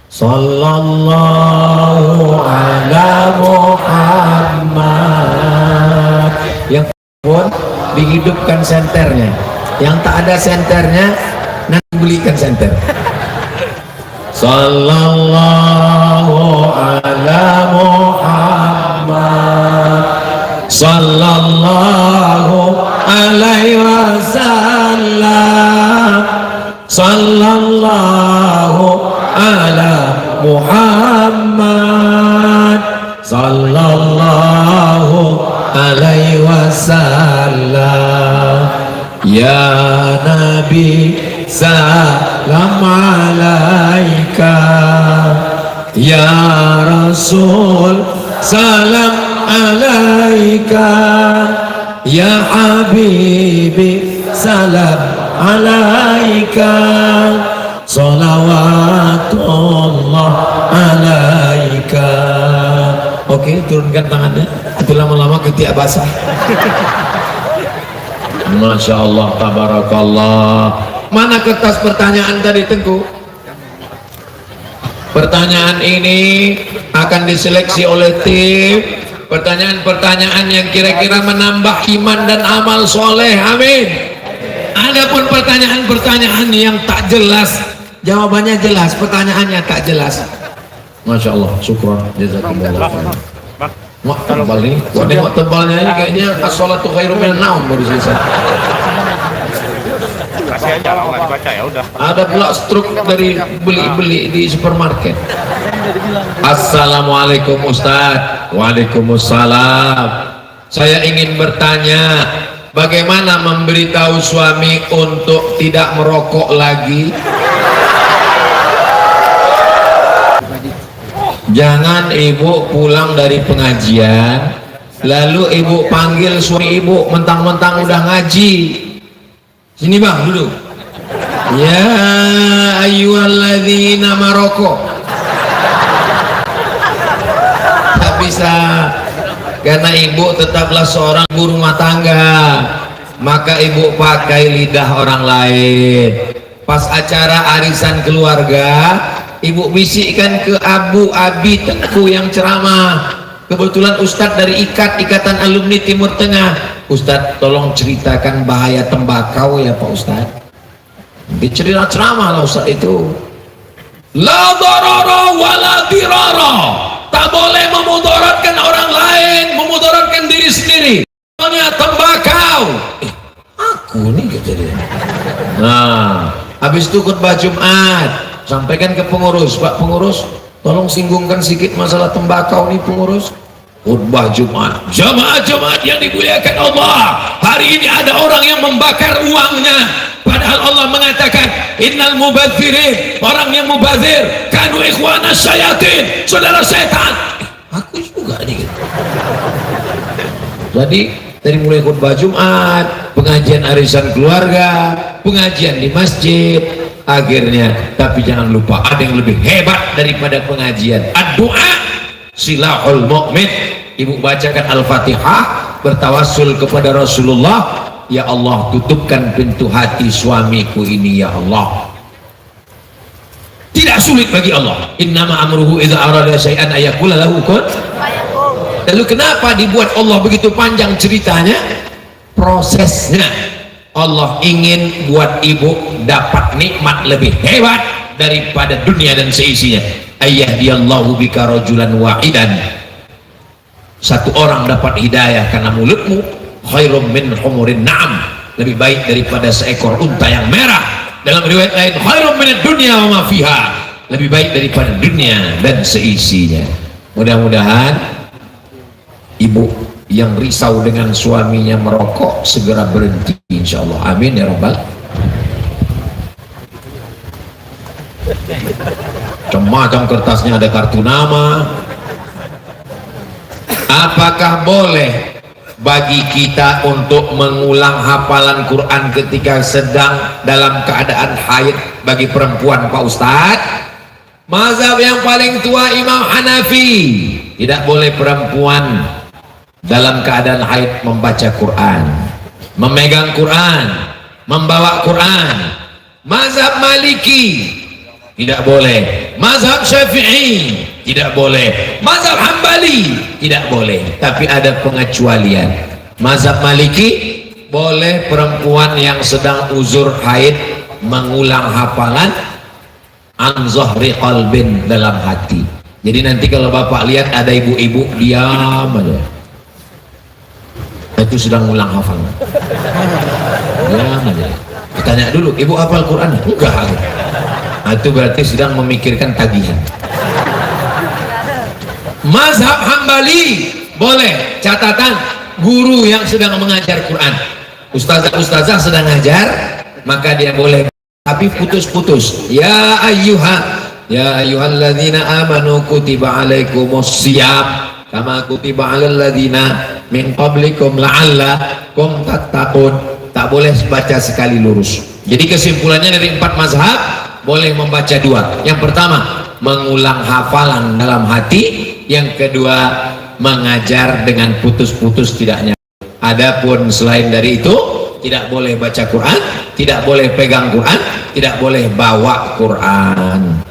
Sallallahu ala Muhammad. Yang pun dihidupkan senternya, yang tak ada senternya nanti belikan senter. Sallallahu ala Muhammad, sallallahu alaihi wasallam, sallallahu ala Muhammad, sallallahu alaihi wasallam. Ya Nabi salam alaika, ya Rasul salam alaika, ya Habibi salam alaika, salawatullah alaika. Oke, turunkan tangannya. Itu lama-lama ketiak basah. Masya Allah, tabarakallah. Mana kertas pertanyaan tadi, Tengku? Pertanyaan ini akan diseleksi oleh tim. Pertanyaan-pertanyaan yang kira-kira menambah iman dan amal soleh. Amin. Adapun pertanyaan-pertanyaan yang tak jelas, jawabannya jelas, pertanyaannya tak jelas. Masya Allah, syukur. Jazakumullah khairan. Mak tebal nih, kok nengok tebalnya ini kayaknya as-sholatu khairum minan naum baru selesai. Kasih aja kalau nggak dibaca ya udah. Ada pula struk dari beli-beli di supermarket. Assalamualaikum Ustaz. Waalaikumsalam. Saya ingin bertanya, bagaimana memberitahu suami untuk tidak merokok lagi? Jangan ibu pulang dari pengajian lalu ibu panggil suami ibu mentang-mentang udah ngaji. Sini bang, duduk. Ya ayyuhalladzina maroko. Tak bisa, karena ibu tetaplah seorang ibu rumah tangga, maka ibu pakai lidah orang lain. Pas acara arisan keluarga, ibu bisikkan ke Abu Abi Tengku yang ceramah. Kebetulan Ustadz dari Ikatan Alumni Timur Tengah. Ustadz tolong ceritakan bahaya tembakau ya Pak Ustadz. Dicerita ceramah lah Ustadz itu. La darara wa la dirara. Tak boleh memudaratkan orang lain, memudaratkan diri sendiri. Soalnya tembakau. Aku nih gitu dia. Nah, habis itu khutbah Jumat. Sampaikan ke pengurus, Pak Pengurus, tolong singgungkan sedikit masalah tembakau nih pengurus. Khutbah Jumat, jamaah-jamaah yang dimuliakan Allah, hari ini ada orang yang membakar uangnya, padahal Allah mengatakan innal mubadzirin, orang yang mubazir kanu ikhwana syayatin, saudara setan. Aku juga nih gitu. Jadi dari mulai khutbah Jumat, pengajian arisan keluarga, pengajian di masjid, akhirnya, tapi jangan lupa ada yang lebih hebat daripada pengajian. Doa silahul mu'min. Ibu bacakan Al-Fatihah, bertawassul kepada Rasulullah. Ya Allah, tutupkan pintu hati suamiku ini ya Allah. Tidak sulit bagi Allah. Innama amruhu idza arada syai'an ayaqula lahu kun. Lalu kenapa dibuat Allah begitu panjang ceritanya? Prosesnya. Allah ingin buat ibu dapat nikmat lebih hebat daripada dunia dan seisinya. Ayyahdiyallahu bika rajulan wahidan. Satu orang dapat hidayah karena mulutmu, khairum min humurin na'am, lebih baik daripada seekor unta yang merah. Dalam riwayat lain, khairum minad dunya wa ma fiha, lebih baik daripada dunia dan seisinya. Mudah-mudahan ibu yang risau dengan suaminya merokok segera berhenti insyaallah. Amin ya rabbal. Macam kertasnya ada kartu nama. Apakah boleh bagi kita untuk mengulang hafalan Quran ketika sedang dalam keadaan haid bagi perempuan Pak Ustadz? Mazhab yang paling tua Imam Hanafi, tidak boleh perempuan dalam keadaan haid membaca Quran, memegang Quran, membawa Quran. Mazhab Maliki tidak boleh. Mazhab Syafi'i tidak boleh, mazhab Hambali tidak boleh, tapi ada pengecualian. Mazhab Maliki boleh perempuan yang sedang uzur haid mengulang hafalan an zahri qalbin, dalam hati. Jadi nanti kalau bapak lihat ada ibu-ibu diam aja, itu sedang ngulang hafalan, diam aja. Tanya dulu, ibu hafal Quran? Enggak. Nah, itu berarti sedang memikirkan tagihan. Mazhab Hambali boleh, catatan guru yang sedang mengajar Quran, ustazah sedang ngajar, maka dia boleh, tapi putus-putus. Ya ayyuhalladzina amanu kutiba alaikumus syiyam kama kutiba alal ladzina min qablikum la'allakum tattaqun. Tak boleh baca sekali lurus. Jadi kesimpulannya dari 4 mazhab boleh membaca 2. Yang pertama mengulang hafalan dalam hati, yang kedua mengajar dengan putus-putus tidak nyambung. Adapun selain dari itu tidak boleh baca Quran, tidak boleh pegang Quran, tidak boleh bawa Quran.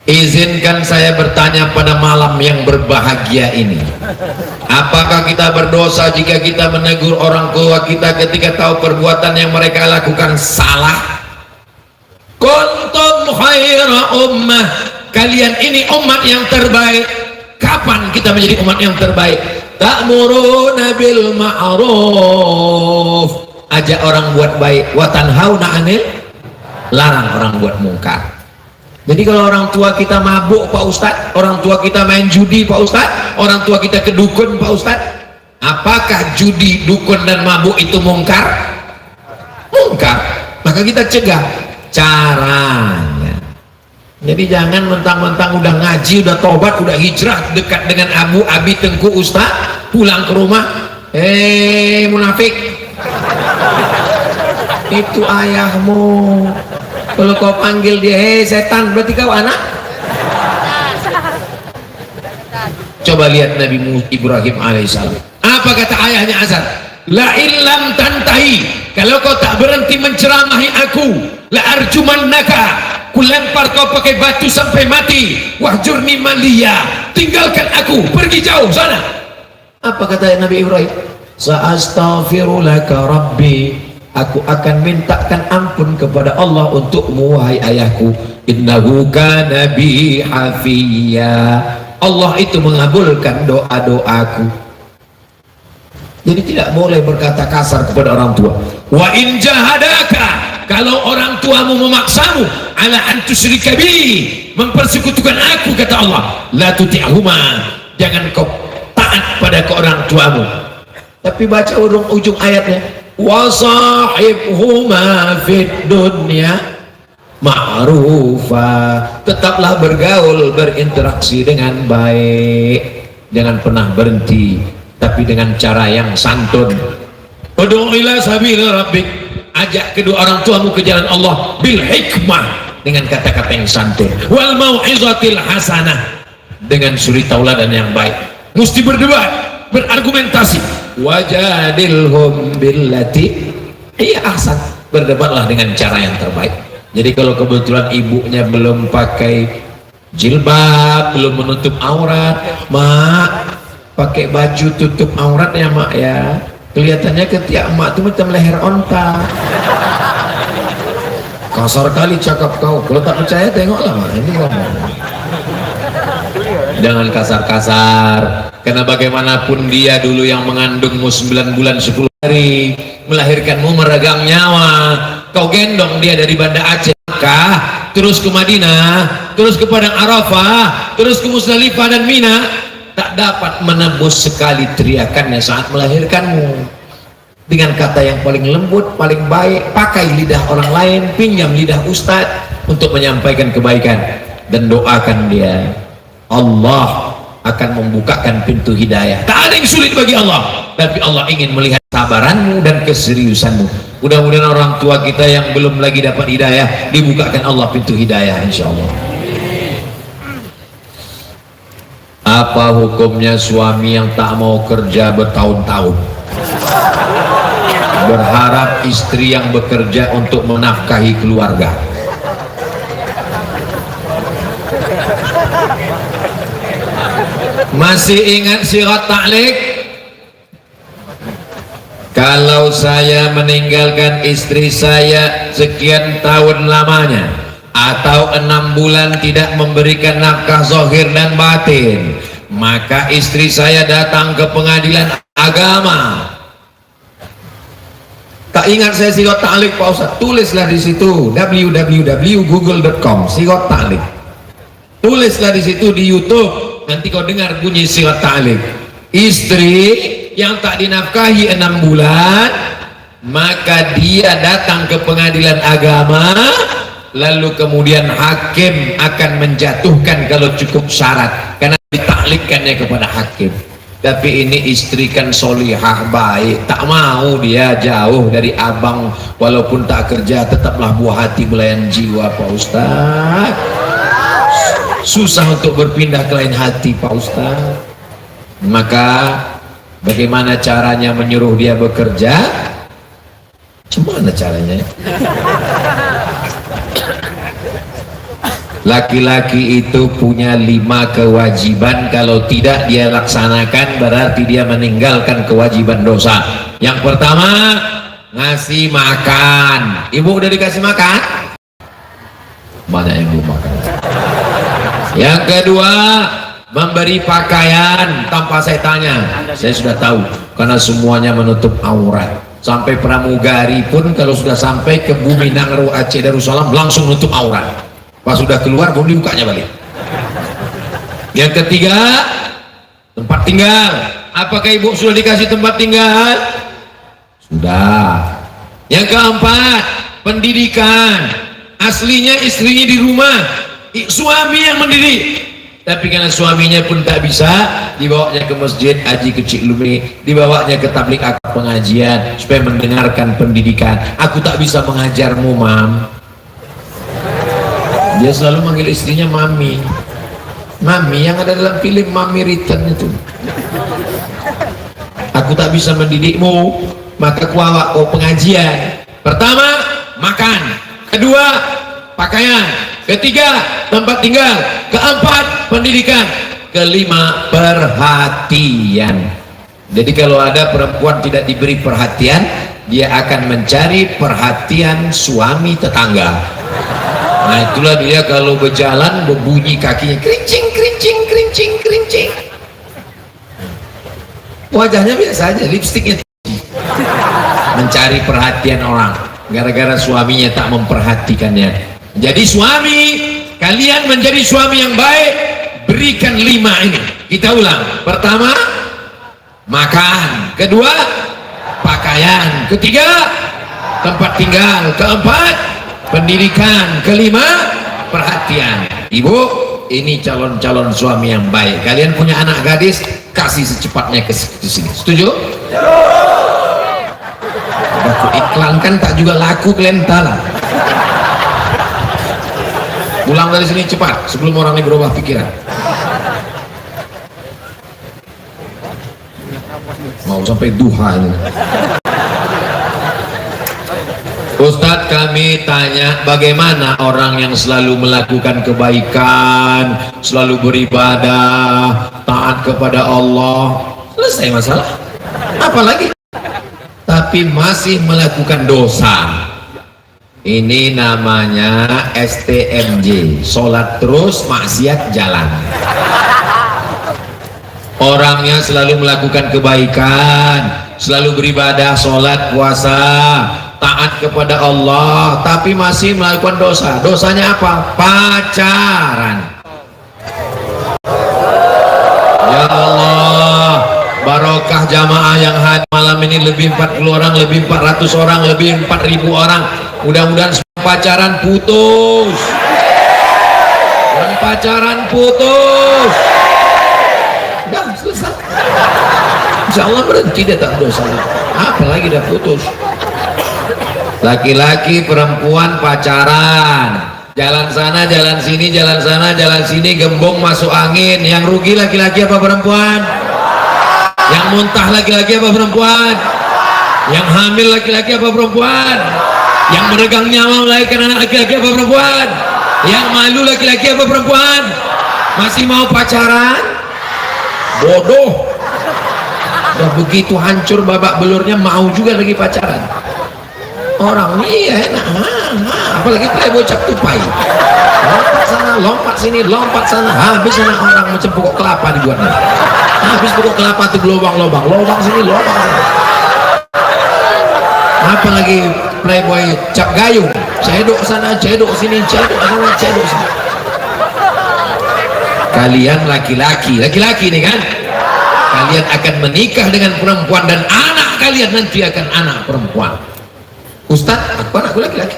Izinkan saya bertanya pada malam yang berbahagia ini, apakah kita berdosa jika kita menegur orang tua kita ketika tahu perbuatan yang mereka lakukan salah? Kuntum khaira ummah, kalian ini umat yang terbaik. Kapan kita menjadi umat yang terbaik? Ta'muruna bil ma'ruf, ajak orang buat baik, wa tanhauna 'anil, larang orang buat mungkar. Jadi kalau orang tua kita mabuk Pak Ustadz, orang tua kita main judi Pak Ustadz, orang tua kita ke dukun Pak Ustadz, apakah judi, dukun dan mabuk itu mungkar? Mungkar. Maka kita cegah. Caranya, jadi jangan mentang-mentang udah ngaji, udah tobat, udah hijrah, dekat dengan Abu Abi Tengku Ustadz, pulang ke rumah, munafik, itu ayahmu. Kalau kau panggil dia, hei setan, berarti kau anak. Coba lihat Nabi Ibrahim alaihissalam. Apa kata ayahnya Azar? La illam tantahi, kalau kau tak berhenti menceramahi aku, la arjumannaka, ku lempar kau pakai batu sampai mati. Wahjurni maliya, tinggalkan aku, pergi jauh sana. Apa kata Nabi Ibrahim? Sa'astaghfirulaka rabbi, aku akan mintakan ampun kepada Allah untukmu wahai ayahku. Innahu kana bi hafiya, Allah itu mengabulkan doa-doaku. Jadi tidak boleh berkata kasar kepada orang tua. Wa in jahadaka, kalau orang tuamu memaksamu ala an tusyrika bi, mempersekutukan aku, kata Allah, la tuti'huma, jangan kau taat pada ke orang tuamu. Tapi baca ujung ayatnya, wasahibhuma fid dunya ma'rufa, tetaplah bergaul, berinteraksi dengan baik, jangan pernah berhenti, tapi dengan cara yang santun. Ud'u ila sabil rabbik, ajak kedua orang tuamu ke jalan Allah bil hikmah, dengan kata-kata yang santun, wal mau'izatil hasanah, dengan suri tauladan yang baik. Mesti berdebat, berargumentasi. Wajadilhum billati hiya ahsan, berdebatlah dengan cara yang terbaik. Jadi kalau kebetulan ibunya belum pakai jilbab, belum menutup aurat, mak pakai baju tutup aurat ya mak ya, kelihatannya ketiak mak itu macam leher onta. Kasar kali cakap kau, kalau tak percaya tengoklah mak, ini ngomong. Jangan kasar-kasar, karena bagaimanapun dia dulu yang mengandungmu 9 bulan 10 hari, melahirkanmu meregang nyawa. Kau gendong dia dari Banda Aceh, Mekah, terus ke Madinah, terus ke Padang Arafah, terus ke Musdalifah dan Mina, tak dapat menembus sekali teriakannya saat melahirkanmu. Dengan kata yang paling lembut, paling baik, pakai lidah orang lain, pinjam lidah ustadz untuk menyampaikan kebaikan, dan doakan dia. Allah akan membukakan pintu hidayah. Tak ada yang sulit bagi Allah, tapi Allah ingin melihat sabaranmu dan keseriusanmu. Mudah-mudahan orang tua kita yang belum lagi dapat hidayah, dibukakan Allah pintu hidayah insyaallah. Apa hukumnya suami yang tak mau kerja bertahun-tahun? berharap istri yang bekerja untuk menafkahi keluarga. Masih ingat sirat ta'liq? Kalau saya meninggalkan istri saya sekian tahun lamanya atau 6 bulan tidak memberikan nafkah zahir dan batin, maka istri saya datang ke pengadilan agama. Tak ingat saya sirat ta'liq Pak Ustaz? Tulislah di situ www.google.com sirat ta'liq. Tulislah di situ di YouTube, nanti kau dengar bunyi sirat ta'liq. Istri yang tak dinafkahi 6 bulan, maka dia datang ke pengadilan agama, lalu kemudian hakim akan menjatuhkan kalau cukup syarat, karena ditaklikkannya kepada hakim. Tapi ini istri kan solihah baik, tak mau dia jauh dari abang, walaupun tak kerja tetaplah buah hati belayan jiwa Pak Ustaz. Susah untuk berpindah ke lain hati Pak Ustaz. Maka bagaimana caranya menyuruh dia bekerja? Gimana caranya? Laki-laki itu punya 5 kewajiban, kalau tidak dia laksanakan berarti dia meninggalkan kewajiban dosa. Yang pertama, ngasih makan. Ibu udah dikasih makan? Banyak yang belum makan. Yang kedua, memberi pakaian tanpa saya tanya. Saya sudah tahu karena semuanya menutup aurat. Sampai pramugari pun kalau sudah sampai ke Bumi Nangro Aceh Darussalam langsung menutup aurat. Pas sudah keluar baru dibukanya balik. Yang ketiga, tempat tinggal. Apakah ibu sudah dikasih tempat tinggal? Sudah. Yang keempat, pendidikan. Aslinya istrinya di rumah, suami yang mendidik. Tapi karena suaminya pun tak bisa, dibawanya ke masjid Haji Kecik Lumi, dibawanya ke tablik akad pengajian supaya mendengarkan pendidikan. Aku tak bisa mengajarmu, Mam. Dia selalu manggil istrinya Mami. Mami yang ada dalam film Mami Return itu. Aku tak bisa mendidikmu, maka kuawak kau pengajian. Pertama, makan. Kedua, pakaian. Ketiga, tempat tinggal. Keempat, pendidikan. Kelima, perhatian. Jadi kalau ada perempuan tidak diberi perhatian, dia akan mencari perhatian suami tetangga. Nah itulah dia kalau berjalan berbunyi kakinya kerincing, kerincing, kerincing, kerincing. Wajahnya biasa aja, lipstiknya mencari perhatian orang gara-gara suaminya tak memperhatikannya. Jadi suami, kalian menjadi suami yang baik, berikan 5 ini. Kita ulang. Pertama, makan. Kedua, pakaian. Ketiga, tempat tinggal. Keempat, pendidikan. Kelima, perhatian. Ibu, ini calon-calon suami yang baik. Kalian punya anak gadis, kasih secepatnya ke sini. Setuju? Aku iklankan tak juga laku, kalian talah. Pulang dari sini cepat sebelum orang ini berubah pikiran. Mau sampai duha ini. Ustadz, kami tanya bagaimana orang yang selalu melakukan kebaikan, selalu beribadah, taat kepada Allah, selesai masalah. Apalagi? Tapi masih melakukan dosa. Ini namanya STMJ, sholat terus, maksiat jalan. Orangnya selalu melakukan kebaikan, selalu beribadah, sholat, puasa, taat kepada Allah, tapi masih melakukan dosa. Dosanya apa? Pacaran. Ya Allah, barokah jamaah yang hadir malam ini, lebih 40 orang, lebih 400 orang, lebih 4000 orang. Mudah-mudahan semua pacaran putus. Yang pacaran putus. Udah selesai. Insya Allah berhenti, dia tak dosa. Apalagi dah putus. Laki-laki perempuan pacaran, jalan sana jalan sini, jalan sana jalan sini, gembong masuk angin. Yang rugi laki-laki apa perempuan? Yang muntah laki-laki apa perempuan? Yang hamil laki-laki apa perempuan? Yang meregang nyawa melahirkan anak laki-laki apa perempuan? Yang malu laki-laki apa perempuan? Masih mau pacaran? Bodoh. Udah begitu hancur babak belurnya mau juga lagi pacaran. Orang ini ya enak, apalagi playboy cap tupai. Lompat sana, lompat sini, lompat sana. Habis anak orang macam pokok kelapa dibuatnya. Habis pokok kelapa tuh lubang-lubang, lubang sini, lubang sana. Apalagi playboy cap gayung, cedok sana, cedok sini, cedok sana, cedok sini. Kalian laki-laki nih kan, kalian akan menikah dengan perempuan dan anak kalian nanti akan anak perempuan. Ustadz, aku laki-laki,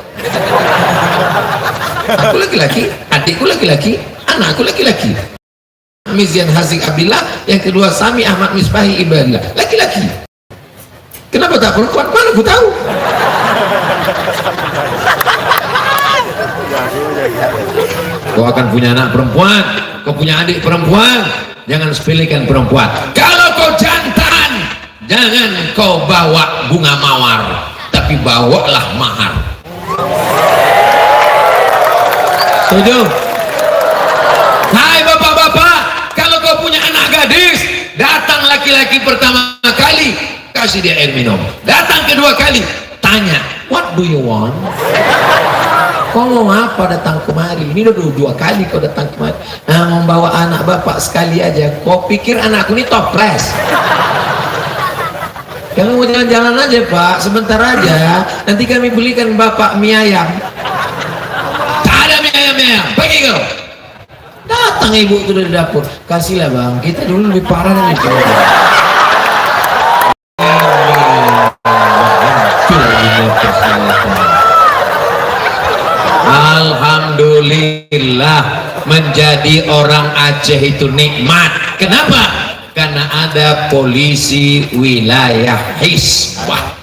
aku laki-laki, adikku laki-laki, anakku laki-laki. Mizian Hazik Abdillah, yang kedua Sami Ahmad Misbahi Ibadillah, laki-laki. Kenapa tak perempuan? Mana aku tahu? Kau akan punya anak perempuan, kau punya adik perempuan, jangan sepelekan perempuan. Kalau kau jantan, jangan kau bawa bunga mawar, tapi bawalah mahar. Setuju? Hai bapak-bapak, kalau kau punya anak gadis, datang laki-laki pertama kali, kasih dia air minum. Datang kedua kali, tanya, what do you want? Kau mau apa datang kemari? Ini udah dua kali kau datang kemari. Nah, membawa anak bapak sekali aja. Kau pikir anakku ini toples? Kamu mau jalan-jalan aja pak, sebentar aja. Nanti kami belikan bapak mie ayam. Tak ada mie ayam, pergi kau. Datang ibu itu dari dapur. Kasihlah bang, kita dulu lebih parah dari itu. Alhamdulillah, menjadi orang Aceh itu nikmat. Kenapa? Karena ada polisi wilayah Hisbah.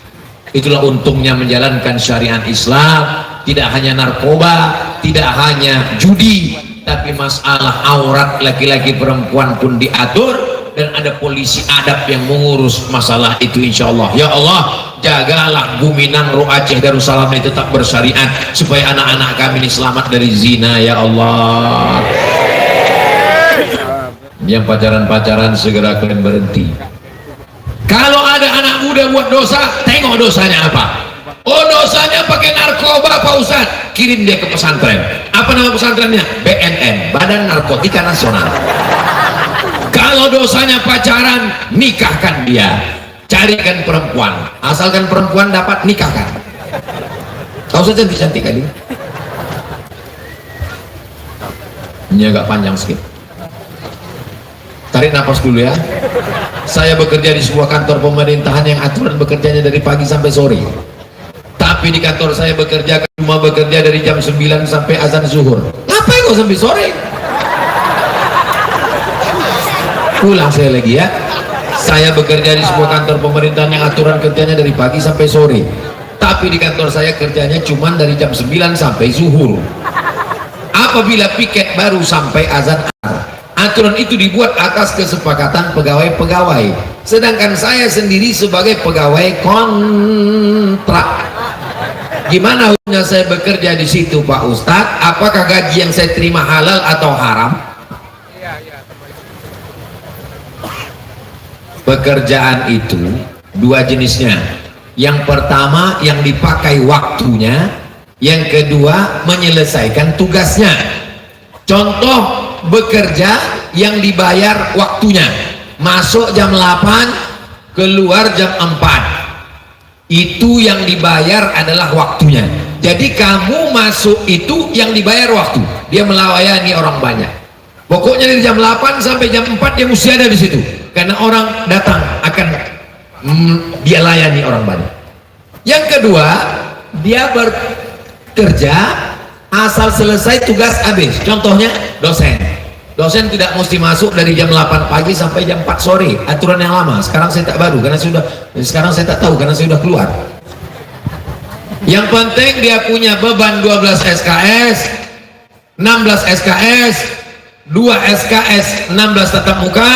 Itulah untungnya menjalankan syariat Islam. Tidak hanya narkoba, tidak hanya judi, tapi masalah aurat laki-laki perempuan pun diatur. Dan ada polisi adab yang mengurus masalah itu, insya Allah. Ya Allah, jagalah Guminang, Ro Aceh, Darussalam ini tetap bersyariat, supaya anak-anak kami ini selamat dari zina, ya Allah. Yang pacaran-pacaran segera kalian berhenti. Kalau ada anak muda buat dosa, tengok dosanya apa. Oh, dosanya pakai narkoba Pak Ustadz, kirim dia ke pesantren. Apa nama pesantrennya? BNN, Badan Narkotika Nasional. Kalau dosanya pacaran, nikahkan dia. Carikan perempuan, asalkan perempuan dapat, nikahkan. Kau saja cantik kali. Ini agak panjang sedikit. Tarik nafas dulu ya. Saya bekerja di sebuah kantor pemerintahan yang aturan bekerjanya dari pagi sampai sore. Tapi di kantor saya cuma bekerja dari jam 9 sampai azan zuhur. Ngapain kok sampai sore? Pulang saya lagi ya. Saya bekerja di sebuah kantor pemerintahan yang aturan kerjanya dari pagi sampai sore. Tapi di kantor saya kerjanya cuma dari jam 9 sampai zuhur. Apabila piket baru sampai azan asar. Aturan itu dibuat atas kesepakatan pegawai-pegawai. Sedangkan saya sendiri sebagai pegawai kontrak. Gimana hukumnya saya bekerja di situ Pak Ustadz? Apakah gaji yang saya terima halal atau haram? Pekerjaan itu dua jenisnya. Yang pertama yang dipakai waktunya, yang kedua menyelesaikan tugasnya. Contoh bekerja yang dibayar waktunya, masuk jam 8 keluar jam 4, itu yang dibayar adalah waktunya. Jadi kamu masuk itu yang dibayar waktu, dia melayani orang banyak. Pokoknya dari jam 8 sampai jam 4 dia mesti ada di situ, karena orang datang akan dia layani orang banyak. Yang kedua, dia bekerja asal selesai tugas habis. Contohnya dosen tidak mesti masuk dari jam 8 pagi sampai jam 4 sore, aturan yang lama. Sekarang saya tak baru karena sekarang saya tak tahu karena saya sudah keluar. Yang penting dia punya beban 12 SKS, 16 SKS, 2 SKS, 16 tatap muka.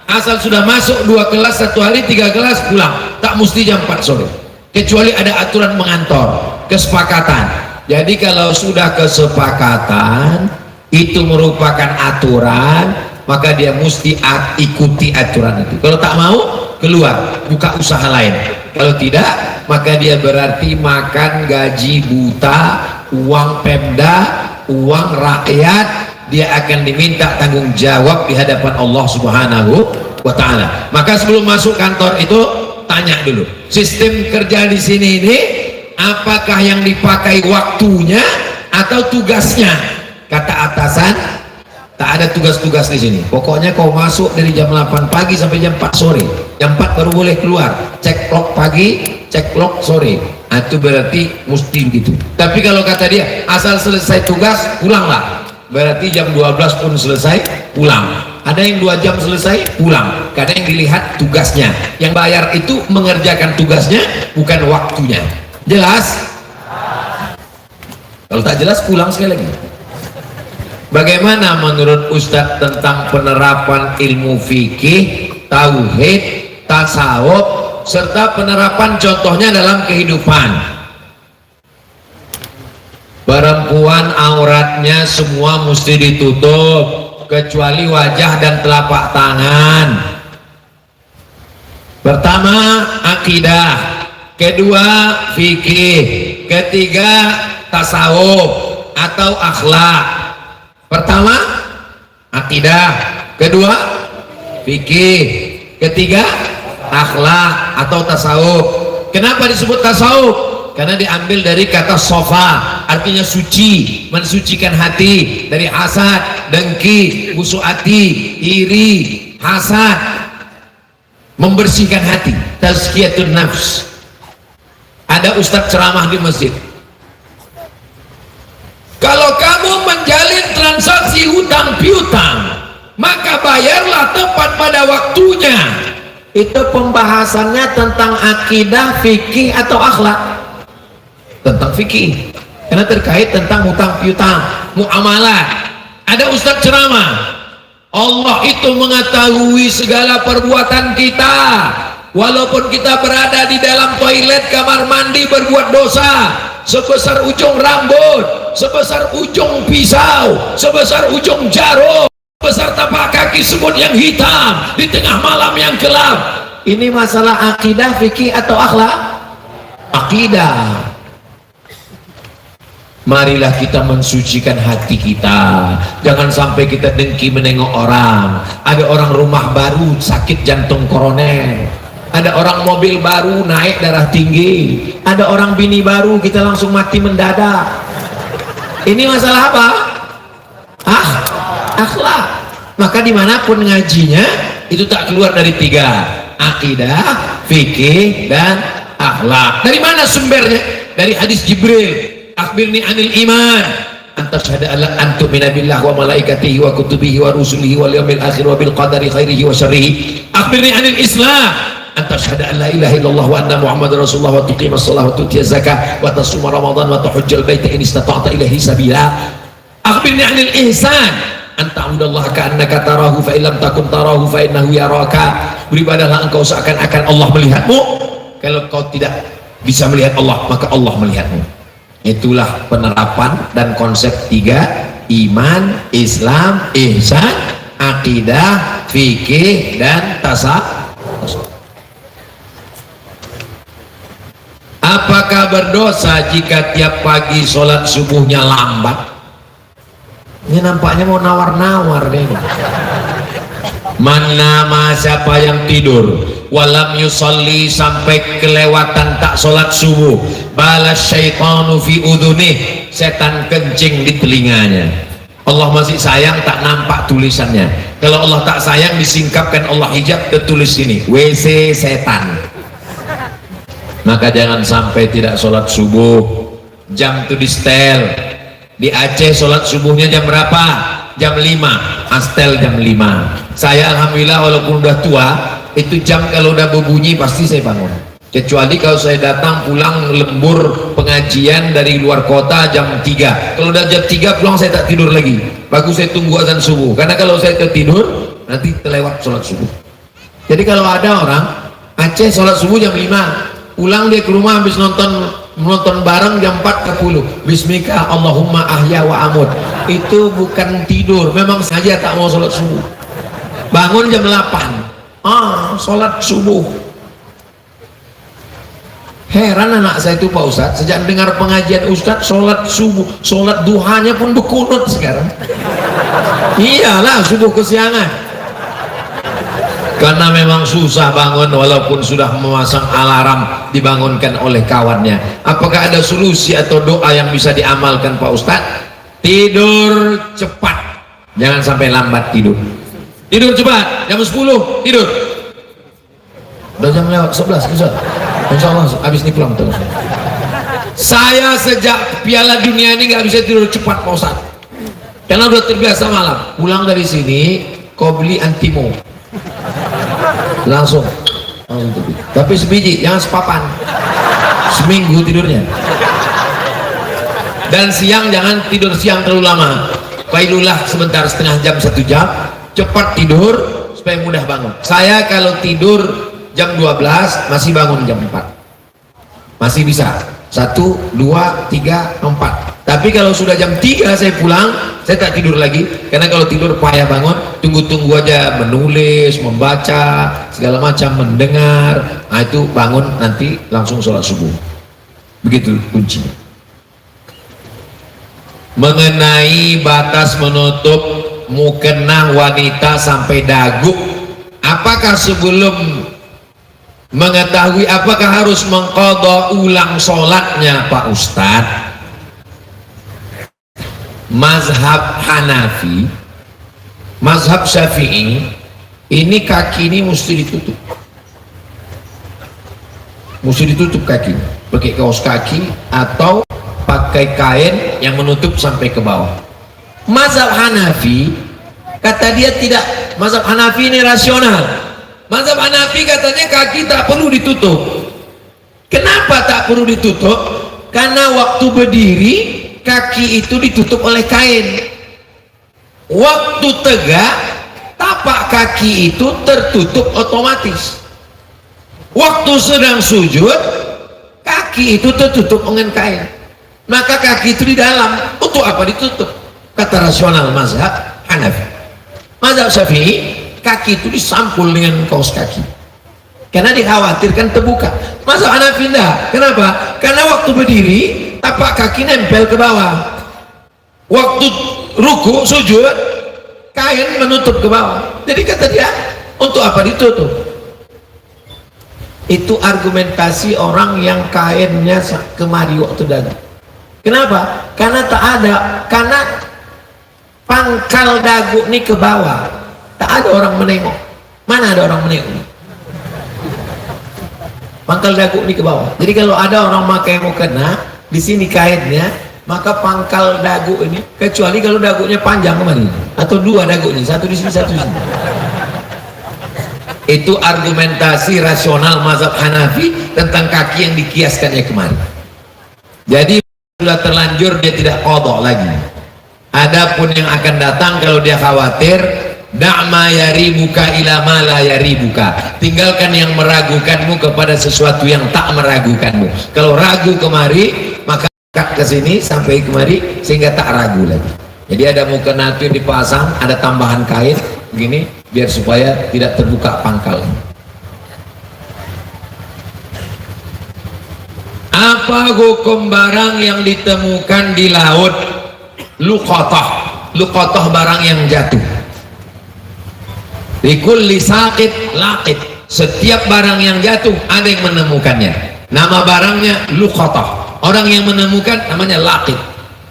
Asal sudah masuk 2 kelas 1 hari, 3 kelas pulang, tak mesti jam 4 sore. kecuali ada aturan mengantor, kesepakatan. Jadi kalau sudah kesepakatan itu merupakan aturan, maka dia mesti ikuti aturan itu. Kalau tak mau, keluar, buka usaha lain. Kalau tidak, maka dia berarti makan gaji buta, uang Pemda, uang rakyat. Dia akan diminta tanggung jawab di hadapan Allah Subhanahu wa Ta'ala. Maka sebelum masuk kantor itu tanya dulu, sistem kerja di sini ini apakah yang dipakai waktunya atau tugasnya? Kata atasan, tak ada tugas-tugas di sini. Pokoknya kau masuk dari jam 8 pagi sampai jam 4 sore. Jam 4 baru boleh keluar. Cek log pagi, cek log sore. Nah, itu berarti mesti gitu. Tapi kalau kata dia asal selesai tugas pulanglah, berarti jam 12 pun selesai pulang. Ada yang 2 jam selesai pulang, karena yang dilihat tugasnya. Yang bayar itu mengerjakan tugasnya, bukan waktunya. Jelas? Kalau tak jelas pulang sekali lagi. Bagaimana menurut Ustadz tentang penerapan ilmu fikih, tauhid, tasawuf, serta penerapan contohnya dalam kehidupan? Perempuan auratnya semua mesti ditutup kecuali wajah dan telapak tangan. Pertama akidah, kedua fikih, ketiga tasawuf atau akhlak. Pertama akidah, kedua fikih, ketiga akhlak atau tasawuf. Kenapa disebut tasawuf? Karena diambil dari kata sofa, artinya suci, mensucikan hati dari hasad, dengki, busuk hati, iri, hasad, membersihkan hati, tazkiyatun nafs. Ada ustadz ceramah di masjid, kalau kamu menjalin transaksi hutang piutang, maka bayarlah tepat pada waktunya. Itu pembahasannya tentang akidah, fikih atau akhlak? Tentang fikih, karena terkait tentang hutang piutang, muamalah. Ada ustadz ceramah, Allah itu mengetahui segala perbuatan kita, walaupun kita berada di dalam toilet, kamar mandi berbuat dosa sebesar ujung rambut, sebesar ujung pisau, sebesar ujung jarum, sebesar tapak kaki semut yang hitam di tengah malam yang gelap. Ini masalah akidah, fikih atau akhlak? Akidah. Marilah kita mensucikan hati kita, jangan sampai kita dengki menengok orang. Ada orang rumah baru sakit jantung koroner, ada orang mobil baru naik darah tinggi, ada orang bini baru kita langsung mati mendadak. Ini masalah apa? Akhlak. Maka dimanapun ngajinya itu tak keluar dari 3, akidah, fikih, dan akhlak. Dari mana sumbernya? Dari hadis Jibril, akhbirni anil iman, anta syahada alla antu minabillah wa malaikatihi wa kutubihi wa rusulihi wal yawmil akhir wa bil qadari khairihi wa syarrihi. Akhbirni anil islam, anta syahada an la ilaha illallah wa anna muhammadar rasulullah wa tuqimas shalah wa tutiyaz zakah wa tasuma ramadan wa tahujjal baita in istata'ta ilaihi sabila. Akhbirni anil ihsan, anta ta'budallaha ka'annaka tarahu fa illam takun tarahu fa innahu yaraka. Beribadahlah engkau seakan-akan Allah melihatmu. Kalau kau tidak bisa melihat Allah, maka Allah melihatmu. Itulah penerapan dan konsep 3: iman, Islam, ihsan, akidah, fikih, dan tasawuf. Apakah berdosa jika tiap pagi sholat subuhnya lambat? Ini nampaknya mau nawar-nawar deh. Mana siapa yang tidur walam yusalli sampai kelewatan tak sholat subuh, balas syaitanu fi udhunih, setan kencing di telinganya. Allah masih sayang tak nampak tulisannya. Kalau Allah tak sayang disingkapkan Allah hijab, tertulis ini WC setan. Maka jangan sampai tidak sholat subuh. Jam itu di setel. Di Aceh sholat subuhnya jam berapa? Jam 5, astel jam 5. Saya alhamdulillah walaupun udah tua, itu jam kalau udah berbunyi pasti saya bangun. Kecuali kalau saya datang pulang lembur pengajian dari luar kota jam 3. Kalau udah jam 3 pulang saya tak tidur lagi. Bagus saya tunggu azan subuh. Karena kalau saya tertidur nanti terlewat sholat subuh. Jadi kalau ada orang Aceh sholat subuh jam 5, pulang dia ke rumah habis nonton bareng jam 4.10 Bismika Allahumma ahya wa amut. Itu bukan tidur, memang saja tak mau sholat subuh. Bangun jam 8 sholat subuh. Heran anak saya itu Pak Ustadz, sejak dengar pengajian Ustadz sholat subuh, sholat duhanya pun berkunut sekarang. Iyalah subuh kesiangan, karena memang susah bangun walaupun sudah memasang alarm dibangunkan oleh kawannya. Apakah ada solusi atau doa yang bisa diamalkan Pak Ustadz? Tidur cepat, jangan sampai lambat tidur. Tidur cepat, jam 10 tidur. Udah jam lewat 11 insya Allah habis ini pulang terus. Saya sejak Piala Dunia ini nggak bisa tidur cepat Pak Ustadz, karena udah terbiasa malam. Pulang dari sini kau beli antimo langsung, tapi sebiji, jangan sepapan, seminggu tidurnya. Dan siang jangan tidur siang terlalu lama, kailulah sebentar, setengah jam 1 jam, cepat tidur supaya mudah bangun. Saya kalau tidur jam 12 masih bangun jam 4, masih bisa 1, 2, 3, 4. Tapi kalau sudah jam 3 saya pulang, saya tak tidur lagi, karena kalau tidur payah bangun. Tunggu aja, menulis, membaca segala macam, mendengar, itu bangun nanti langsung sholat subuh. Begitu kuncinya. Mengenai batas menutup mukena wanita sampai dagu, apakah sebelum mengetahui apakah harus mengqadha ulang sholatnya Pak Ustadz? Mazhab Hanafi, mazhab Syafi'i, ini kaki ini mesti ditutup, kaki, pakai kaos kaki atau pakai kain yang menutup sampai ke bawah. Mazhab Hanafi kata dia tidak, mazhab Hanafi ini rasional. Mazhab Hanafi katanya kaki tak perlu ditutup. Kenapa tak perlu ditutup? Karena waktu berdiri kaki itu ditutup oleh kain. Waktu tegak tapak kaki itu tertutup otomatis. Waktu sedang sujud kaki itu tertutup dengan kain. Maka kaki itu di dalam, untuk apa ditutup? Kata rasional mazhab Hanafi. Mazhab Syafi'i, kaki itu disampul dengan kaos kaki, karena dikhawatirkan terbuka. Mazhab Hanafi enggak. Kenapa? Karena waktu berdiri tapak kaki nempel ke bawah, waktu ruku sujud kain menutup ke bawah. Jadi kata dia, untuk apa ditutup? Itu argumentasi orang yang kainnya kemari waktu dagu. Kenapa? Karena tak ada, karena pangkal dagu ini ke bawah, tak ada orang menengok. Mana ada orang menengok? Pangkal dagu ini ke bawah. Jadi kalau ada orang pakai mukena, di sini kainnya, maka pangkal dagu ini, kecuali kalau dagunya panjang kemana, atau dua dagunya, satu di sini satu di sini. Itu argumentasi rasional mazhab Hanafi tentang kaki yang dikiaskannya kemari. Jadi sudah terlanjur dia tidak qadha lagi. Adapun yang akan datang, kalau dia khawatir, da'ma yaribuka ila ma la yaribuka, tinggalkan yang meragukanmu kepada sesuatu yang tak meragukanmu. Kalau ragu kemari, maka ke sini sampai kemari sehingga tak ragu lagi. Jadi ada mukena itu dipasang, ada tambahan kain begini biar supaya tidak terbuka pangkalnya. Apa hukum barang yang ditemukan di laut? Luqatah barang yang jatuh. Likulli saqit laqit, setiap barang yang jatuh ada yang menemukannya. Nama barangnya luqatah, orang yang menemukan namanya laqit.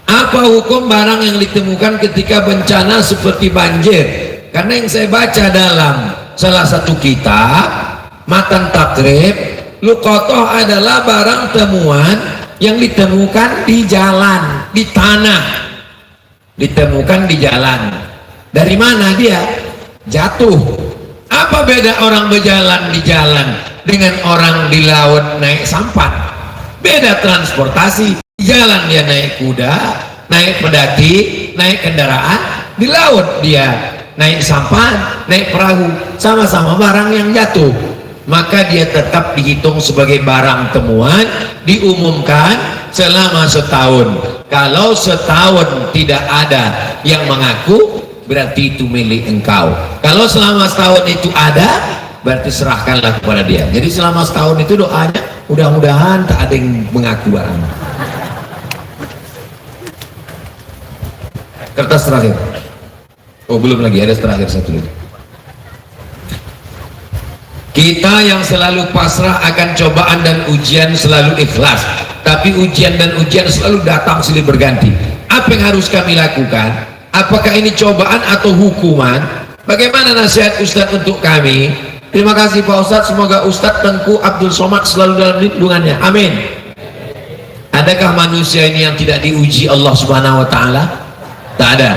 Apa hukum barang yang ditemukan ketika bencana seperti banjir? Karena yang saya baca dalam salah satu kitab Matan Takrib, luqatah adalah barang temuan yang ditemukan di jalan, di tanah, ditemukan di jalan. Dari mana dia? Jatuh. Apa beda orang berjalan di jalan dengan orang di laut naik sampan? Beda transportasi. Di jalan dia naik kuda, naik pedati, naik kendaraan. Di laut dia naik sampan, naik perahu. Sama-sama barang yang jatuh. maka dia tetap dihitung sebagai barang temuan, diumumkan selama setahun. Kalau setahun tidak ada yang mengaku, berarti itu milik engkau. Kalau selama setahun itu ada, berarti serahkanlah kepada dia. Jadi selama setahun itu doanya, mudah-mudahan tak ada yang mengaku barang. Kertas terakhir. Oh belum lagi, ada terakhir satu lagi. Kita yang selalu pasrah akan cobaan dan ujian selalu ikhlas, tapi ujian dan ujian selalu datang silih berganti. Apa yang harus kami lakukan? Apakah ini cobaan atau hukuman? Bagaimana nasihat Ustadz untuk kami? Terima kasih Pak Ustadz, semoga Ustadz Tengku Abdul Somad selalu dalam lindungannya, amin. Adakah manusia ini yang tidak diuji Allah Subhanahu wa Ta'ala? Tak ada.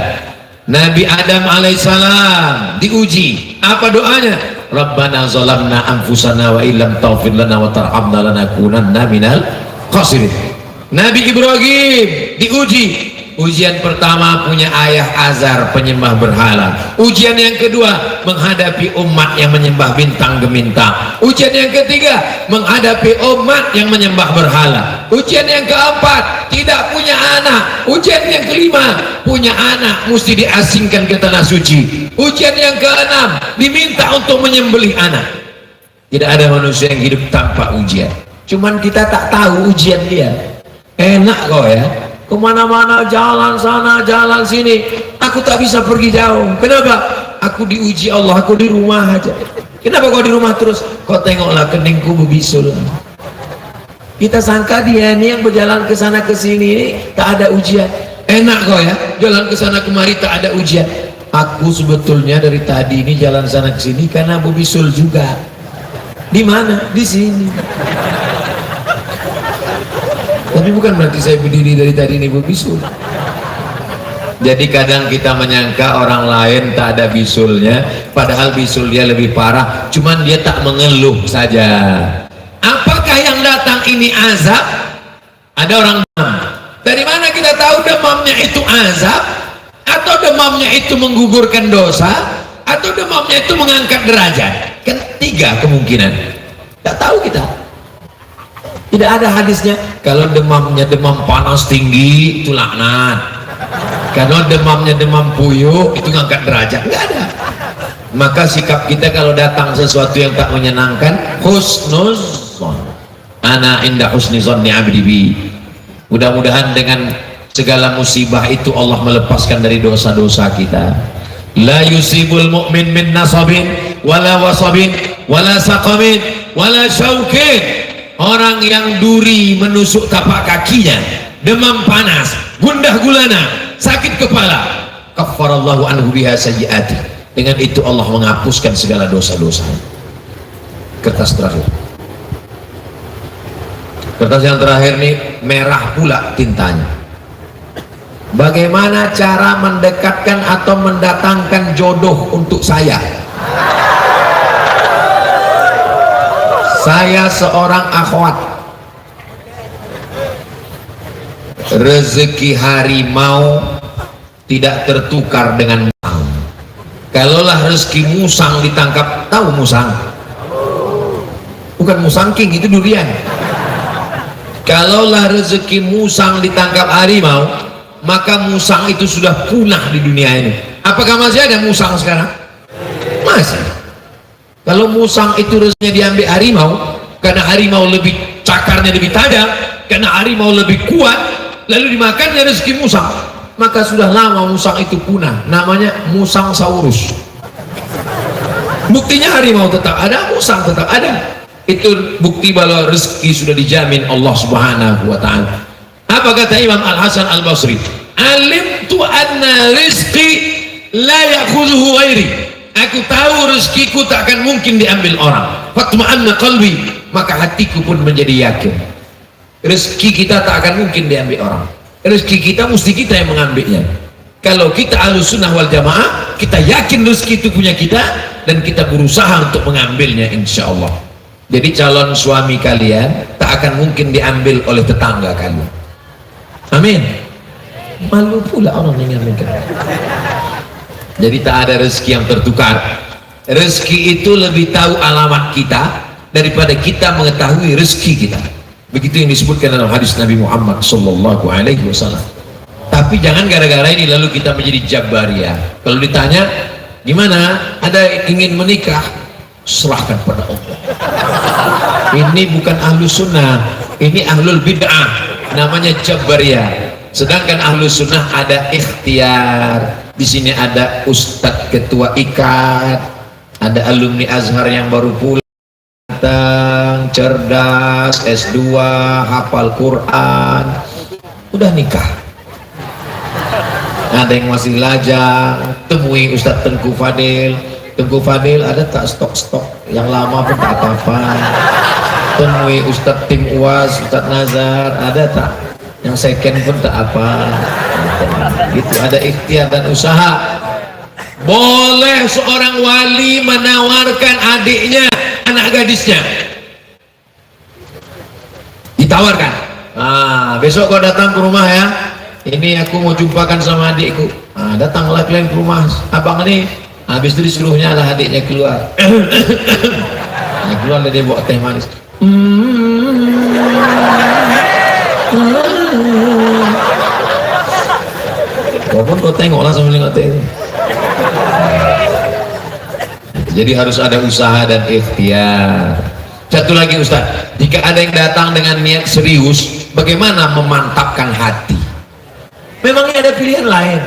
Nabi Adam alaihissalam diuji. Apa doanya? Rabbana zalamna anfusana wa illam taghfir lana wa tarhamna lanakunanna minal khasirin. Nabi Ibrahim diuji. Ujian pertama punya ayah Azar penyembah berhala. Ujian yang kedua menghadapi umat yang menyembah bintang gemintang. Ujian yang ketiga menghadapi umat yang menyembah berhala. Ujian yang keempat tidak punya anak. Ujian yang kelima punya anak mesti diasingkan ke tanah suci. Ujian yang keenam diminta untuk menyembelih anak. Tidak ada manusia yang hidup tanpa ujian. Cuman kita tak tahu ujian dia. Enak kok ya, kemana-mana, jalan sana jalan sini, aku tak bisa pergi jauh. Kenapa? Aku diuji Allah, aku di rumah aja. Kenapa kau di rumah terus? Kau tengoklah keningku berbisul. Kita sangka dia ini yang berjalan ke sana ke sini ini tak ada ujian. Enak kau ya, jalan ke sana kemari tak ada ujian. Aku sebetulnya dari tadi ini jalan sana ke sini karena berbisul juga. Di mana? Di sini. Tapi bukan berarti saya berdiri dari tadi ini berbisul. Jadi kadang kita menyangka orang lain tak ada bisulnya, padahal bisul dia lebih parah, cuman dia tak mengeluh saja. Apakah yang datang ini azab? Ada orang demam. Dari mana kita tahu demamnya itu azab? Atau demamnya itu menggugurkan dosa? Atau demamnya itu mengangkat derajat? Kan tiga kemungkinan. Tak tahu kita. Tidak ada hadisnya kalau demamnya demam panas tinggi itu laknat, kalau demamnya demam puyuh itu ngangkat derajat. Nggak ada. Maka sikap kita kalau datang sesuatu yang tak menyenangkan, husnuzon, ana inda husnuzonni abdi bi. Mudah-mudahan dengan segala musibah itu Allah melepaskan dari dosa-dosa kita. La yusibul mu'min min nasabin wala wasabin wala saqamin wala syaukin. Orang yang duri menusuk tapak kakinya, demam panas, gundah gulana, sakit kepala, kaffarallahu anhu biha sayyiati. Dengan itu Allah menghapuskan segala dosa-dosa. Kertas terakhir. Kertas yang terakhir nih merah pula tintanya. Bagaimana cara mendekatkan atau mendatangkan jodoh untuk saya? Saya seorang akhwat. Rezeki harimau tidak tertukar dengan musang. Kalaulah rezeki musang ditangkap, tahu musang? Bukan musang king, itu durian. Kalaulah rezeki musang ditangkap harimau, maka musang itu sudah punah di dunia ini. Apakah masih ada musang sekarang? Masih. Kalau musang itu rezekinya diambil harimau, karena harimau lebih cakarnya lebih tajam, karena harimau lebih kuat, lalu dimakannya rezeki musang, maka sudah lama musang itu punah. Namanya musang saurus. Buktinya harimau tetap ada, musang tetap ada. Itu bukti bahwa rezeki sudah dijamin Allah Subhanahu wa Ta'ala. Apa kata Imam Al Hasan Al Basri? Alimtu anna rizqi la ya'khudhuhu ghairi. Aku tahu rezekiku tak akan mungkin diambil orang. Fatma'anna qalbi, maka hatiku pun menjadi yakin. Rezeki kita tak akan mungkin diambil orang. Rezeki kita mesti kita yang mengambilnya. Kalau kita Ahlussunnah wal Jamaah, kita yakin rezeki itu punya kita dan kita berusaha untuk mengambilnya insyaallah. Jadi calon suami kalian tak akan mungkin diambil oleh tetangga kalian. Amin. Malu pula orang yang mengambilkan. Jadi tak ada rezeki yang tertukar. Rezeki itu lebih tahu alamat kita, daripada kita mengetahui rezeki kita. Begitu yang disebutkan dalam hadis Nabi Muhammad sallallahu alaihi wasallam. Tapi jangan gara-gara ini lalu kita menjadi jabariyah. Kalau ditanya gimana, ada ingin menikah, serahkan pada Allah. Ini bukan ahlus sunnah, ini ahlul bid'ah, namanya jabariyah. Sedangkan ahlus sunnah ada ikhtiar. Di sini ada ustadz ketua ikat, ada alumni Azhar yang baru pulang, cerdas, S2, hafal Quran, udah nikah. Ada yang masih lajang, temui Ustadz Tengku Fadil. Tengku Fadil, ada tak stok-stok yang lama pun tak apa-apa. Temui Ustadz Tim Uas, Ustadz Nazar, ada tak yang second pun tak apa. Itu ada ikhtiar dan usaha. Boleh seorang wali menawarkan adiknya, anak gadisnya, ditawarkan, besok kau datang ke rumah ya, ini aku mau jumpakan sama adikku. Datanglah kalian ke rumah abang ini. Habis itu disuruhnya lah adiknya keluar. Keluar dia bawa teh manis. Walaupun kau tengoklah sambil nengok teh itu. Jadi harus ada usaha dan ikhtiar. Satu lagi Ustaz, jika ada yang datang dengan niat serius, bagaimana memantapkan hati? Memangnya ada pilihan lain?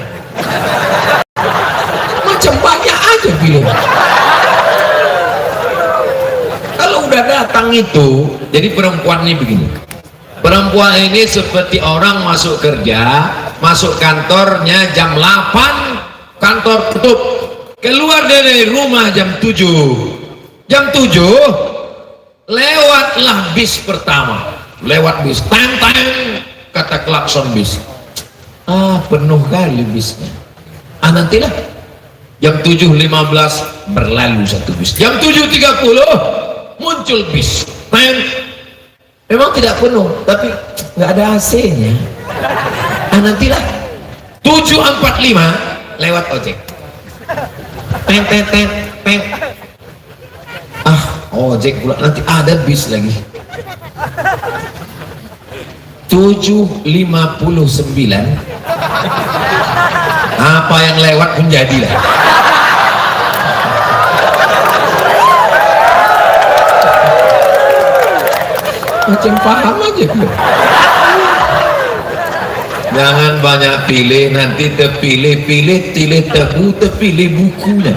Macam banyak aja pilihan. Kalau udah datang itu, jadi perempuan ini begini. Perempuan ini seperti orang masuk kerja, masuk kantornya jam 8, kantor tutup. Keluar dari rumah jam 7. Jam 7 lewatlah bis pertama. Lewat bis, tang-tang, kata klakson bis. Penuh kali bisnya. Nantilah jam 7.15 berlalu satu bis. Jam 7.30 muncul bis. Memang tidak penuh, tapi nggak ada AC-nya. Nantilah 7.45 lewat ojek. Peng. Ojek pula, nanti ada bis lagi. 7.59 apa yang lewat pun jadilah. Macam paham aja. Jangan banyak pilih, nanti terpilih-pilih, tilih tebu, terpilih bukunya.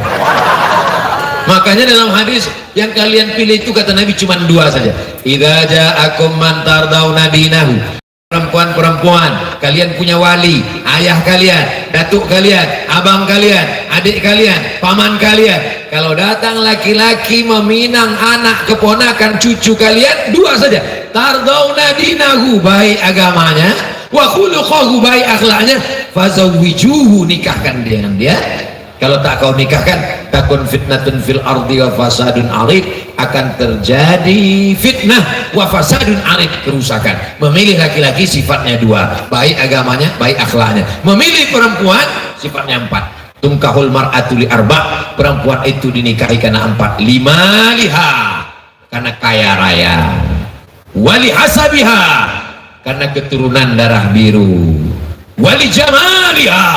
Makanya dalam hadis yang kalian pilih itu kata Nabi cuma 2 saja. Idza ja'akum man tardawna dinahu. Perempuan-perempuan, kalian punya wali, ayah kalian, datuk kalian, abang kalian, adik kalian, paman kalian. Kalau datang laki-laki meminang anak keponakan cucu kalian, 2 saja. Tardawna dinahu, baik agamanya, wa khuluquhu, baik akhlaknya, fazawwijuhu, nikahkan dengan dia. Kalau tak kau nikahkan, takun fitnatun fil ardi wa fasadun arid, akan terjadi fitnah wa fasadun arid, kerusakan. Memilih laki-laki sifatnya 2, baik agamanya, baik akhlaknya. Memilih perempuan sifatnya 4. Tungkahul mar'atu li arba', perempuan itu dinikahi karena 4. 5 liha, karena kaya raya. Wali hasabiha, karena keturunan darah biru. Wali jamaliha,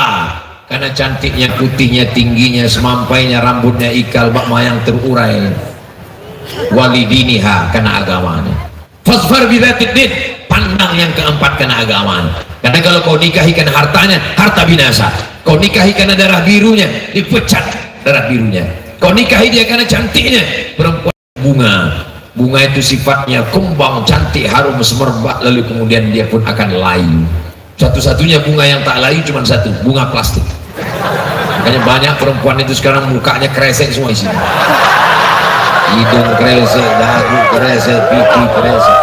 karena cantiknya, putihnya, tingginya, semampainya, rambutnya ikal, bak mayang terurai. Wali diniha, karena agamanya. Fasfar bidzatid din, pandang yang keempat karena agamanya. Karena kalau kau nikahi karena hartanya, harta binasa. Kau nikahi karena darah birunya, dipecat darah birunya. Kau nikahi dia karena cantiknya, perempuan bunga. Bunga itu sifatnya kembang, cantik, harum, semerbak, lalu kemudian dia pun akan layu. Satu-satunya bunga yang tak layu cuma satu, bunga plastik. Makanya banyak perempuan itu sekarang mukanya kresek semua isinya. Hidung kresek, dagu kresek, pipi kresek.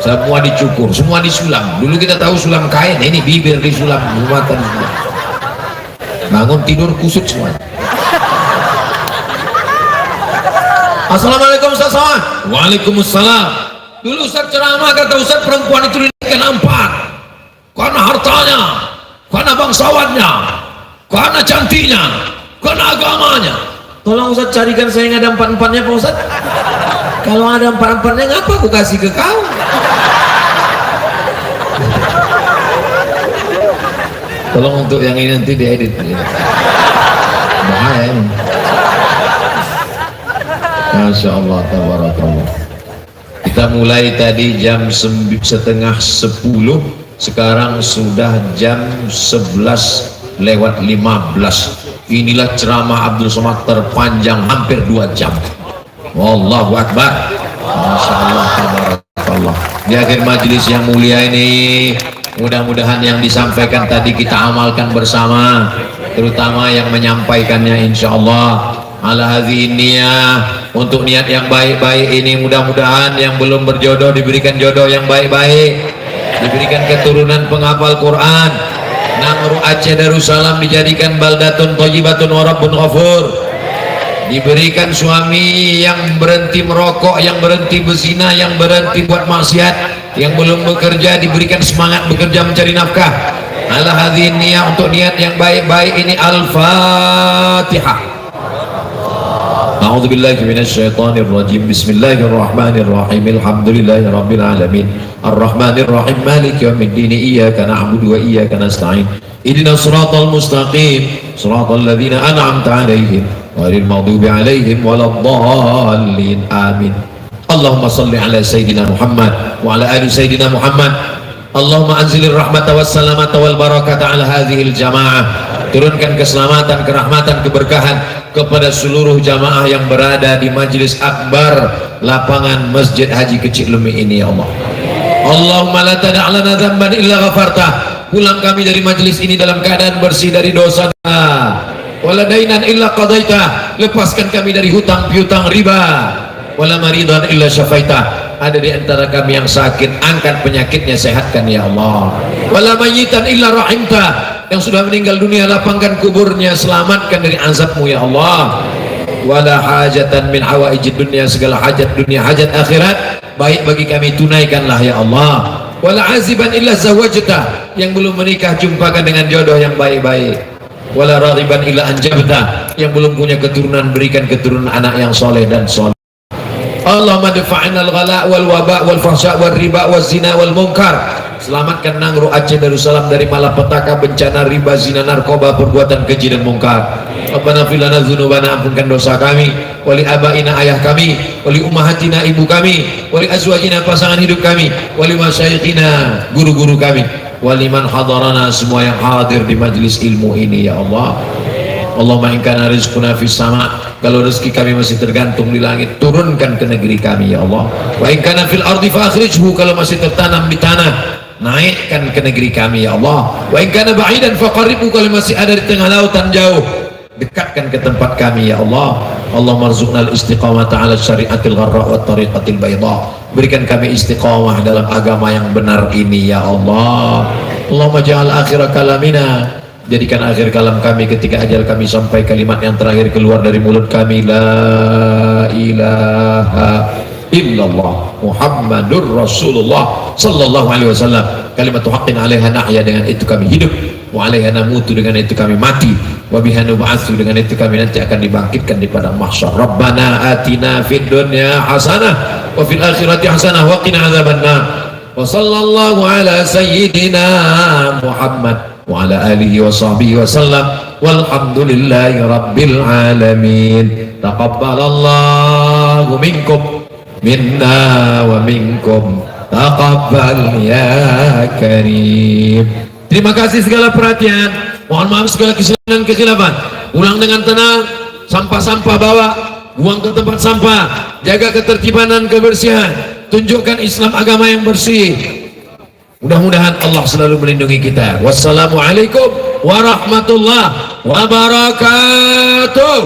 Semua dicukur, semua disulam. Dulu kita tahu sulam kain, ini bibir disulam, mata disulam. Bangun tidur kusut semua. Assalamualaikum Ustaz Sawan. Waalaikumsalam. Dulu Ustaz ceramah, kata Ustaz perempuan itu dinikahi 4. Karena hartanya, karena bangsawannya, karena cantiknya, karena agamanya. Tolong Ustaz carikan saya yang ada 4-4-nya Pak Ustaz. Kalau ada empat-empatnya ngapa aku kasih ke kau? Tolong untuk yang ini nanti diedit. Bahaya emang. Masya Allah, tabarakallah. Kita mulai tadi jam 9:30, sekarang sudah jam 11:15. Inilah ceramah Abdul Somad terpanjang hampir 2 jam. Wallahu Akbar. Masya Allah, tabarakallah. Di akhir majelis yang mulia ini, mudah-mudahan yang disampaikan tadi kita amalkan bersama, terutama yang menyampaikannya insya Allah ala hadhihi niyah, untuk niat yang baik-baik ini. Mudah-mudahan yang belum berjodoh diberikan jodoh yang baik-baik, diberikan keturunan penghafal Quran. Nangru Aceh Darussalam dijadikan baldatun thayyibatun wa rabbun ghafur, diberikan suami yang berhenti merokok, yang berhenti berzina, yang berhenti buat maksiat, yang belum bekerja diberikan semangat bekerja mencari nafkah. Ala hadhihi niyah, untuk niat yang baik-baik ini. Al-Fatihah. A'udzubillahi minasyaitonir rajim. Bismillahirrahmanirrahim. Alhamdulillahirabbil alamin. Arrahmanirrahim. Maliki yaumiddin. Iyyaka na'budu wa iyyaka nasta'in. Ihdinas siratal mustaqim. Siratal ladzina an'amta 'alaihim ghairil maghdubi 'alaihim waladdallin. Amin. Allahumma shalli ala sayyidina Muhammad wa ala ali sayyidina Muhammad. Allahumma anzilir rahmata was salamata wal barakata ala hadhil jamaah. Turunkan keselamatan, kerahmatan, keberkahan kepada seluruh jamaah yang berada di Majlis Akbar lapangan Masjid Haji Kecik Lumi ini ya Allah. Allahumma la tada' lana dzamban illa ghafartah. Pulang kami dari majlis ini dalam keadaan bersih dari dosa, wala dainan illa qadaitah. Lepaskan kami dari hutang piutang riba, wala maridan illa syafaitah. Ada di antara kami yang sakit, angkat penyakitnya, sehatkan ya Allah. Wala mayyitan illa rahimtah. Yang sudah meninggal dunia, lapangkan kuburnya, selamatkan dari azabmu ya Allah. Wala hajatan min hawaijid dunia, segala hajat dunia, hajat akhirat baik bagi kami tunaikanlah ya Allah. Wala aziban illa zawajta. Yang belum menikah, jumpakan dengan jodoh yang baik-baik. Wala raghiban illa anjabta. Yang belum punya keturunan, berikan keturunan anak yang soleh dan soleh. Allahumma dafa'na al-ghala wal waba wal fahsya wal riba wal zina wal munkar. Selamatkan Nangro Aceh Darussalam dari malapetaka, bencana riba, zina, narkoba, perbuatan keji dan mungkar. Rabbana fil lana dzunubana, ampunkan dosa kami, wali abaina, ayah kami, wali ummahatina, ibu kami, wali azwajina, pasangan hidup kami, wali masyayikhina, guru-guru kami, wali man hadarana, semua yang hadir di majlis ilmu ini ya Allah. Allahumma in kana rizquna fis sama', kalau rezeki kami masih tergantung di langit, turunkan ke negeri kami ya Allah. Wa in kana fil ardi fa akhrijhu, kalau masih tertanam di tanah, naikkan ke negeri kami ya Allah. Wa in kana ba'idan fa qarribhu, kalau masih ada di tengah lautan jauh, dekatkan ke tempat kami ya Allah. Allahumma rzuqnal istiqamata 'ala syari'atil gharra wa tariqatil bayda. Berikan kami istiqamah dalam agama yang benar ini ya Allah. Allahumma ja'al akhir kalamina, jadikan akhir kalam kami ketika ajal kami sampai, kalimat yang terakhir keluar dari mulut kami, la ilaha illallah Muhammadur Rasulullah sallallahu alaihi wasallam. Kalimat haqqin 'alaiha nahya, dengan itu kami hidup, wa 'alaiha namutu, dengan itu kami mati, wa biha nub'atsu, dengan itu kami nanti akan dibangkitkan di padang mahsyar. Rabbana atina fid dunya hasanah wa fil akhirati hasanah wa qina adzabannar. Wa sallallahu ala sayyidina Muhammad wa ala alihi wa sahbihi wa sallam, walhamdulillahi rabbil alamin. Taqabbalallahu minkum minna wa minkum, taqabbal ya karim. Terima kasih segala perhatian, mohon maaf segala kesalahan kekhilafan. Ulang dengan tenang, sampah-sampah bawa, buang ke tempat sampah, jaga ketertiban dan kebersihan, tunjukkan Islam agama yang bersih. Mudah-mudahan Allah selalu melindungi kita. Wassalamualaikum warahmatullahi wabarakatuh.